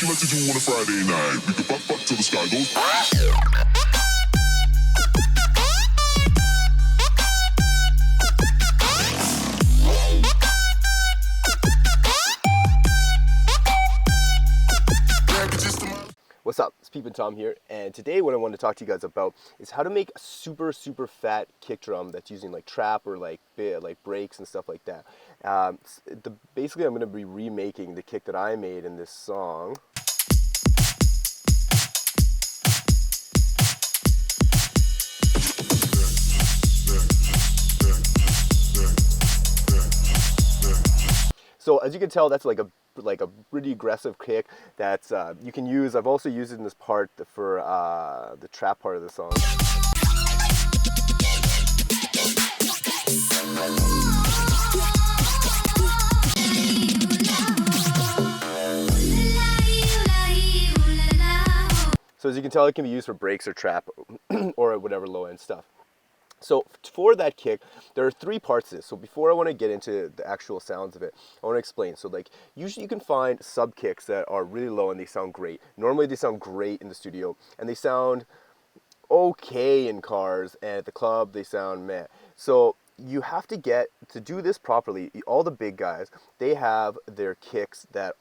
you like to do on a Friday night? We can fuck till the sky goes. What's up? It's Peep'n Tom here, and today what I want to talk to you guys about is how to make a super fat kick drum that's using like trap or like breaks and stuff like that. Basically, I'm going to be remaking the kick that I made in this song. So as you can tell, that's like a pretty aggressive kick that's you can use. I've also used it in this part for the trap part of the song. So as you can tell, it can be used for breaks or trap or whatever low end stuff. So for that kick, there are three parts to this. So before I want to get into the actual sounds of it, I want to explain. So like usually you can find sub kicks that are really low and they sound great. Normally they sound great in the studio and they sound okay in cars, and at the club they sound meh. So you have to do this properly. All the big guys, they have their kicks that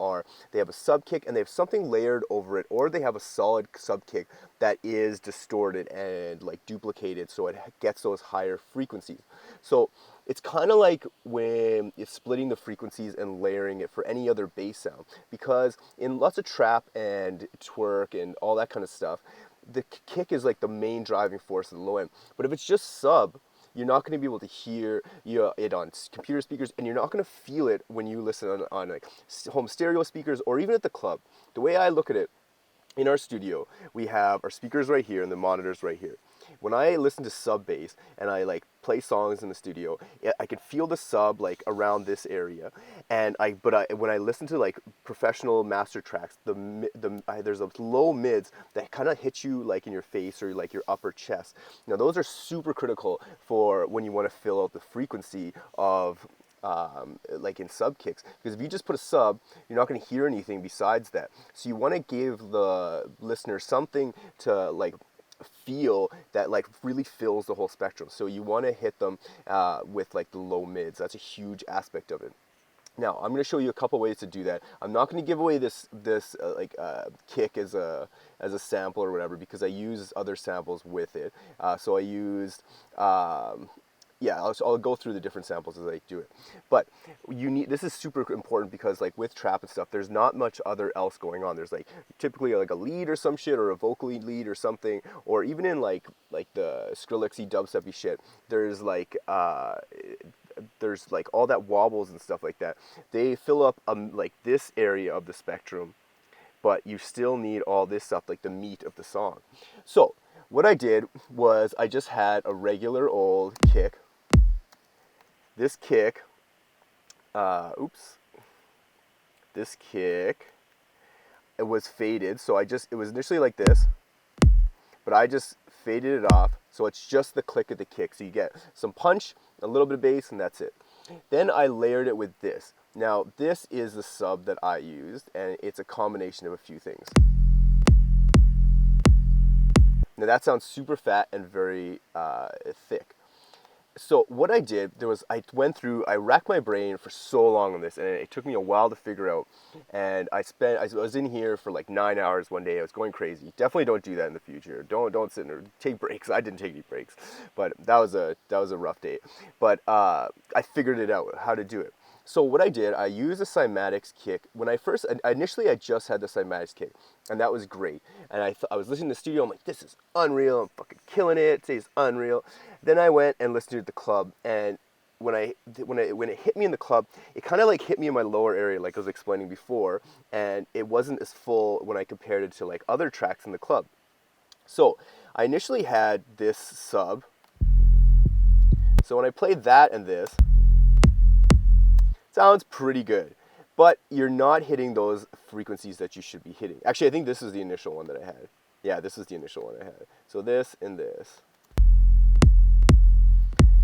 they have a sub kick and they have something layered over it, or they have a solid sub kick that is distorted and like duplicated so it gets those higher frequencies. So it's kind of like when it's splitting the frequencies and layering it for any other bass sound, because in lots of trap and twerk and all that kind of stuff, the kick is like the main driving force of the low end. But if it's just sub, you're not going to be able to hear it on computer speakers, and you're not going to feel it when you listen on like home stereo speakers or even at the club. The way I look at it, in our studio, we have our speakers right here and the monitors right here. When I listen to sub bass and I like play songs in the studio, I can feel the sub like around this area, and when I listen to like professional master tracks, there's those low mids that kind of hit you like in your face or like your upper chest. Now those are super critical for when you want to fill out the frequency of like in sub kicks, because if you just put a sub, you're not going to hear anything besides that. So you want to give the listener something to like feel that like really fills the whole spectrum. So you want to hit them with like the low mids. That's a huge aspect of it. Now I'm going to show you a couple ways to do that. I'm not going to give away this kick as a sample or whatever, because I use other samples with it. So I used I'll go through the different samples as I do it. But this is super important, because like with trap and stuff, there's not much other else going on. There's like typically like a lead or some shit, or a vocal lead or something, or even in like the Skrillexy dubstepy shit, there's like all that wobbles and stuff like that. They fill up like this area of the spectrum, but you still need all this stuff, like the meat of the song. So what I did was I just had a regular old kick. This kick, this kick, it was faded, so it was initially like this, but I just faded it off, so it's just the click of the kick. So you get some punch, a little bit of bass, and that's it. Then I layered it with this. Now this is the sub that I used, and it's a combination of a few things. Now that sounds super fat and very thick. So what I did, I racked my brain for so long on this, and it took me a while to figure out. And I was in here for like 9 hours one day. I was going crazy. Definitely don't do that in the future. Don't sit there, take breaks. I didn't take any breaks, but that was a rough day. But I figured it out how to do it. So what I did, I used a cymatics kick. Initially I just had the cymatics kick, and that was great. And I was listening to the studio, I'm like, this is unreal, I'm fucking killing it, today's unreal. Then I went and listened to it at the club, and when it hit me in the club, it kind of like hit me in my lower area, like I was explaining before, and it wasn't as full when I compared it to like other tracks in the club. So I initially had this sub. So when I played that and this, sounds pretty good, but you're not hitting those frequencies that you should be hitting. Actually, I think this is the initial one that I had. Yeah, this is the initial one I had. So this and this.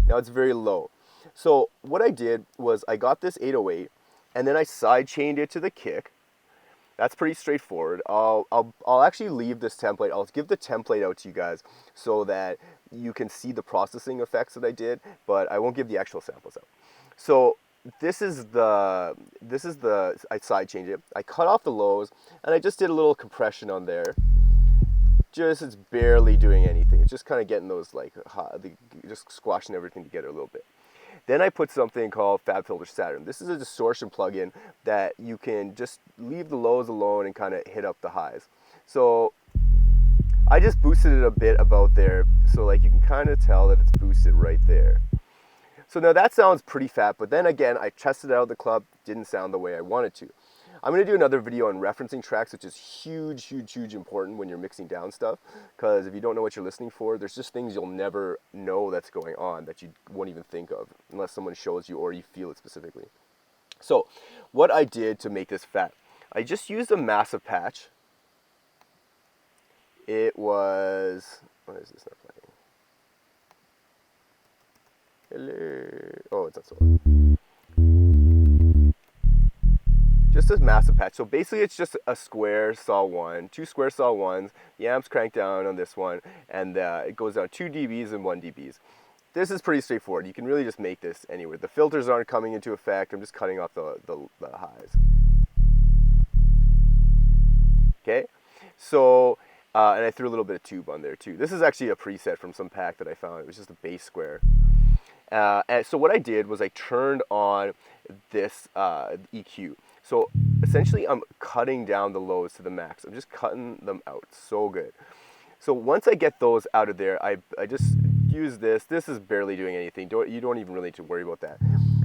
Now it's very low. So what I did was I got this 808, and then I side chained it to the kick, That's pretty straightforward. I'll actually leave this template. I'll give the template out to you guys so that you can see the processing effects that I did, but I won't give the actual samples out. So I side change it. I cut off the lows and I just did a little compression on there. It's barely doing anything. It's just kind of getting those like just squashing everything together a little bit. Then I put something called FabFilter Saturn. This is a distortion plugin that you can just leave the lows alone and kind of hit up the highs. So I just boosted it a bit about there, so like you can kind of tell that it's boosted right there. So now that sounds pretty fat, but then again, I tested it out at the club, didn't sound the way I wanted to. I'm going to do another video on referencing tracks, which is huge important when you're mixing down stuff, because if you don't know what you're listening for, there's just things you'll never know that's going on that you won't even think of unless someone shows you or you feel it specifically. So what I did to make this fat, I just used a massive patch. It was, why is this not playing? Hello. Oh, it's not so loud. Just a massive patch. So basically it's just a square saw 1, 2 square saw 1s, the amp's cranked down on this one, and it goes down 2 dBs and 1 dBs. This is pretty straightforward. You can really just make this anywhere. The filters aren't coming into effect. I'm just cutting off the highs. Okay, so, and I threw a little bit of tube on there too. This is actually a preset from some pack that I found. It was just a bass square. And so what I did was I turned on this EQ. So essentially I'm cutting down the lows to the max. I'm just cutting them out. So good. So once I get those out of there, I just use this. This is barely doing anything. You don't even really need to worry about that.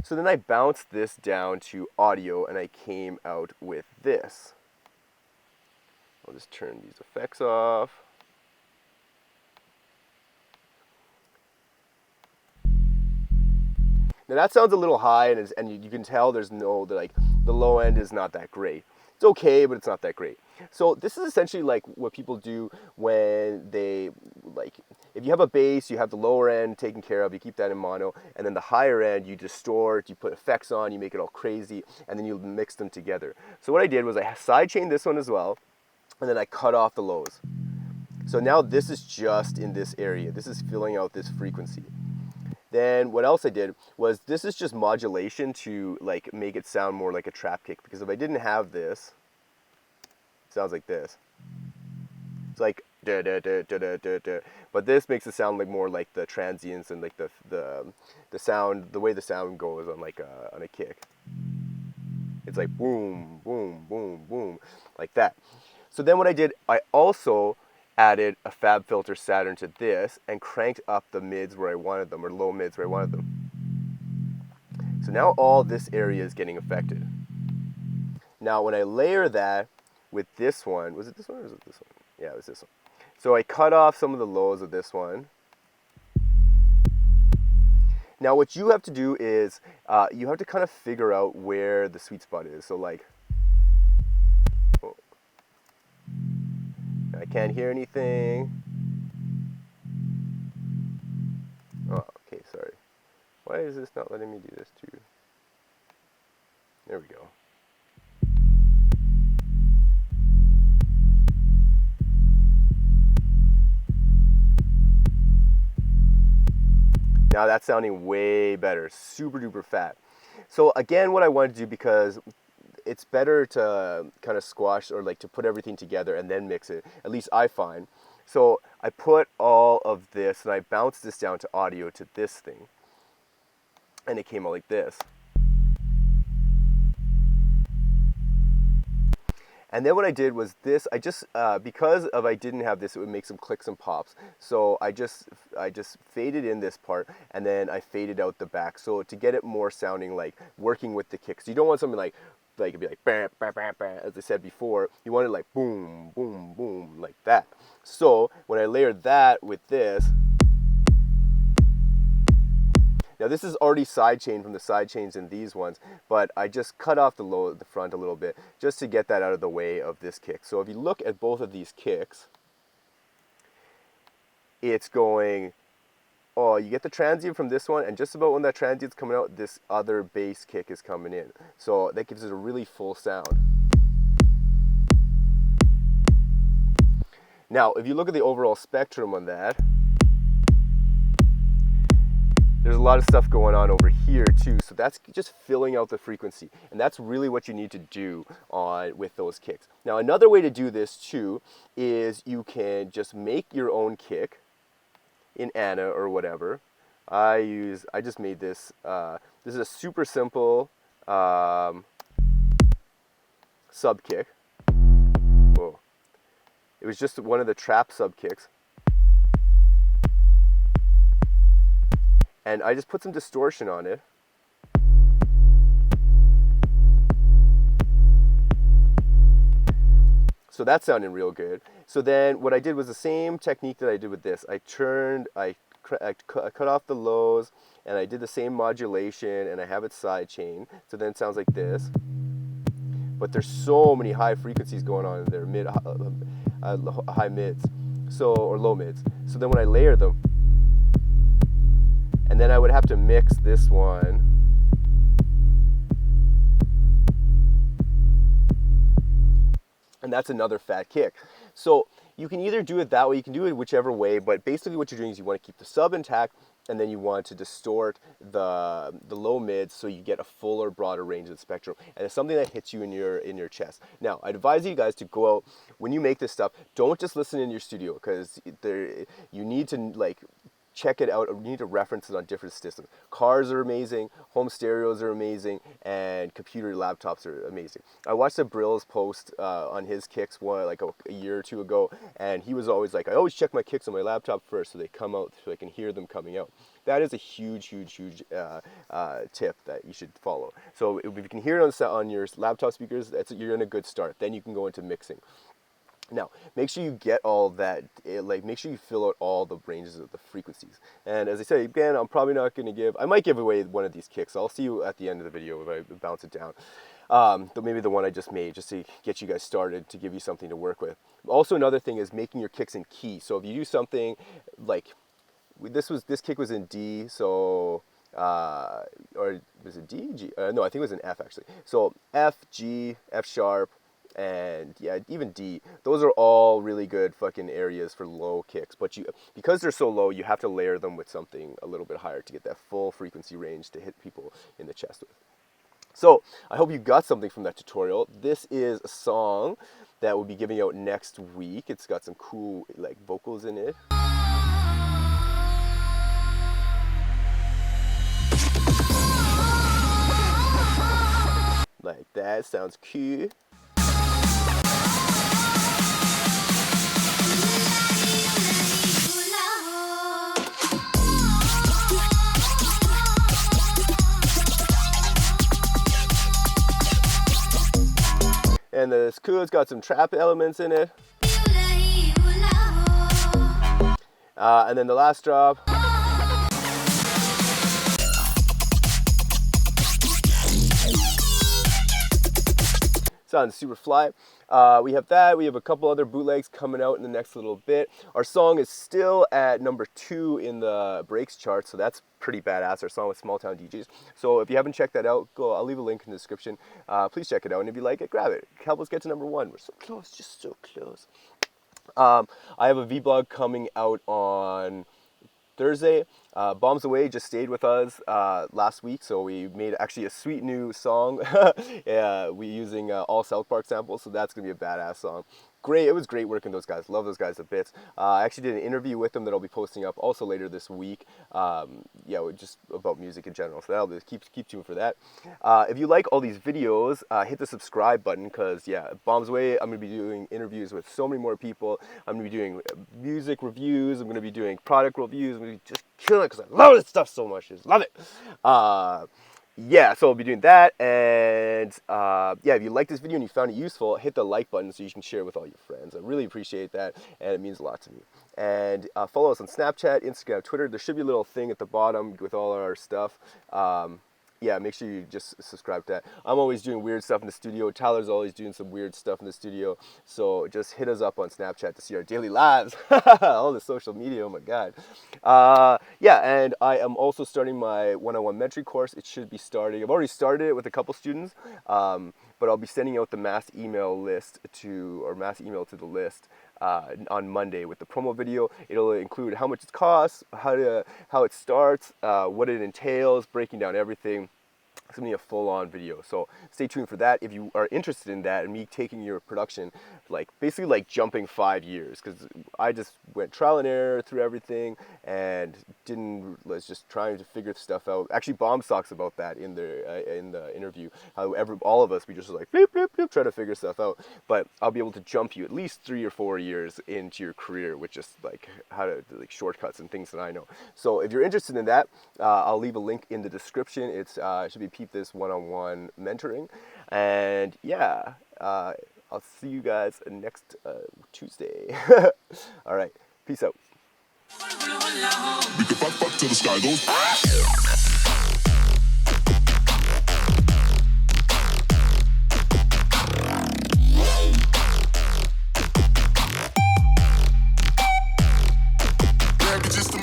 So then I bounced this down to audio and I came out with this. I'll just turn these effects off. Now that sounds a little high, and you can tell there's no, the low end is not that great. It's okay, but it's not that great. So this is essentially like what people do when they, like, if you have a bass, you have the lower end taken care of, you keep that in mono, and then the higher end, you distort, you put effects on, you make it all crazy, and then you mix them together. So what I did was I sidechained this one as well, and then I cut off the lows. So now this is just in this area. This is filling out this frequency. Then what else I did was this is just modulation to like make it sound more like a trap kick, because if I didn't have this, it sounds like this. It's like da da da da da da da. But this makes it sound like more like the transients and like the sound, the way the sound goes on like on a kick. It's like boom boom boom boom like that. So then what I did, I also added a FabFilter Saturn to this and cranked up the mids where I wanted them, or low mids where I wanted them. So now all this area is getting affected. Now when I layer that with this one, was it this one or was it this one? Yeah, it was this one. So I cut off some of the lows of this one. Now what you have to do is you have to kind of figure out where the sweet spot is. So like, oh, I can't hear anything. Oh, okay, sorry. Why is this not letting me do this too? There we go. Now that's sounding way better, super duper fat. So again, what I wanted to do, because it's better to kind of squash or like to put everything together and then mix it, at least I find. So I put all of this and I bounced this down to audio to this thing. And it came out like this. And then what I did was this, I just, because of I didn't have this, it would make some clicks and pops. So I just faded in this part and then I faded out the back. So to get it more sounding like working with the kicks. You don't want something like it'd be like bam, bam, bam, bam, as I said before. You want it like boom, boom, boom, like that. So when I layered that with this, now this is already sidechained from the sidechains in these ones, but I just cut off the low at the front a little bit just to get that out of the way of this kick. So if you look at both of these kicks, it's going, oh, you get the transient from this one, and just about when that transient's coming out, this other bass kick is coming in. So that gives it a really full sound. Now, if you look at the overall spectrum on that, there's a lot of stuff going on over here too, so that's just filling out the frequency, and that's really what you need to do with those kicks. Now, another way to do this too is you can just make your own kick in Anna or whatever. I just made this. This is a super simple sub kick. Whoa. It was just one of the trap sub kicks. And I just put some distortion on it. So that sounded real good. So then what I did was the same technique that I did with this. I cut off the lows, and I did the same modulation, and I have it sidechain. So then it sounds like this. But there's so many high frequencies going on in there, high mids, or low mids. So then when I layer them, and then I would have to mix this one. And that's another fat kick. So you can either do it that way, you can do it whichever way, but basically what you're doing is you want to keep the sub intact, and then you want to distort the low mids so you get a fuller, broader range of the spectrum. And it's something that hits you in your chest. Now, I advise you guys to go out, when you make this stuff, don't just listen in your studio, because you need to check it out. You need to reference it on different systems. Cars are amazing, home stereos are amazing, and computer laptops are amazing. I watched a Brill's post on his kicks a year or two ago, and he was always like, I always check my kicks on my laptop first so they come out, so I can hear them coming out. That is a huge tip that you should follow. So if you can hear it on your laptop speakers, you're in a good start. Then you can go into mixing. Now, make sure you get all that, make sure you fill out all the ranges of the frequencies. And as I said, again, I'm probably not going to I might give away one of these kicks. I'll see you at the end of the video if I bounce it down. Maybe the one I just made, just to get you guys started, to give you something to work with. Also, another thing is making your kicks in key. So if you do something like, this kick was in D, so, or was it D? G? No, I think it was in F actually. So F, G, F sharp, and yeah, even D. Those are all really good fucking areas for low kicks, but because they're so low, you have to layer them with something a little bit higher to get that full frequency range to hit people in the chest with. So I hope you got something from that tutorial. This is a song that we'll be giving out next week. It's got some cool vocals in it. Like that, sounds cool. And it's cool, it's got some trap elements in it. And then the last drop. Sounds super fly. We have that. We have a couple other bootlegs coming out in the next little bit. Our song is still at number 2 in the breaks chart, so that's pretty badass. Our song with Small Town DJs. So if you haven't checked that out, go. I'll leave a link in the description. Please check it out, and if you like it, grab it. Help us get to number 1. We're so close, just so close. I have a vlog coming out on Thursday. Bombs Away just stayed with us last week, so we made actually a sweet new song. We using all South Park samples, so that's gonna be a badass song. Great, it was great working with those guys. Love those guys a bit. I actually did an interview with them that I'll be posting up also later this week. Just about music in general. So that'll be, keep tuned for that. If you like all these videos, hit the subscribe button, because Bombs Away, I'm gonna be doing interviews with so many more people. I'm gonna be doing music reviews. I'm gonna be doing product reviews. I'm gonna be just killing it because I love this stuff so much. Just love it. So I'll be doing that, and if you like this video and you found it useful, hit the like button so you can share it with all your friends. I really appreciate that, and it means a lot to me. And follow us on Snapchat, Instagram, Twitter. There should be a little thing at the bottom with all our stuff. Make sure you just subscribe to that. I'm always doing weird stuff in the studio. Tyler's always doing some weird stuff in the studio. So just hit us up on Snapchat to see our daily lives. All the social media, oh my God. And I am also starting my one-on-one mentoring course. It should be starting. I've already started it with a couple students. but I'll be sending out the mass email to the list on Monday with the promo video. It'll include how much it costs, how it starts, what it entails, breaking down everything. It's going to be a full-on video, so stay tuned for that if you are interested in that and me taking your production, basically like jumping 5 years, because I just went trial and error through everything and was just trying to figure stuff out. Actually, Bomb talks about that in the interview, how all of us, we just like beep, beep, beep, try to figure stuff out, but I'll be able to jump you at least 3 or 4 years into your career with just like how to shortcuts and things that I know. So if you're interested in that, I'll leave a link in the description. It should be Peep This one-on-one mentoring, and yeah, I'll see you guys next Tuesday. All right, peace out. We can fuck till the sky goes. Just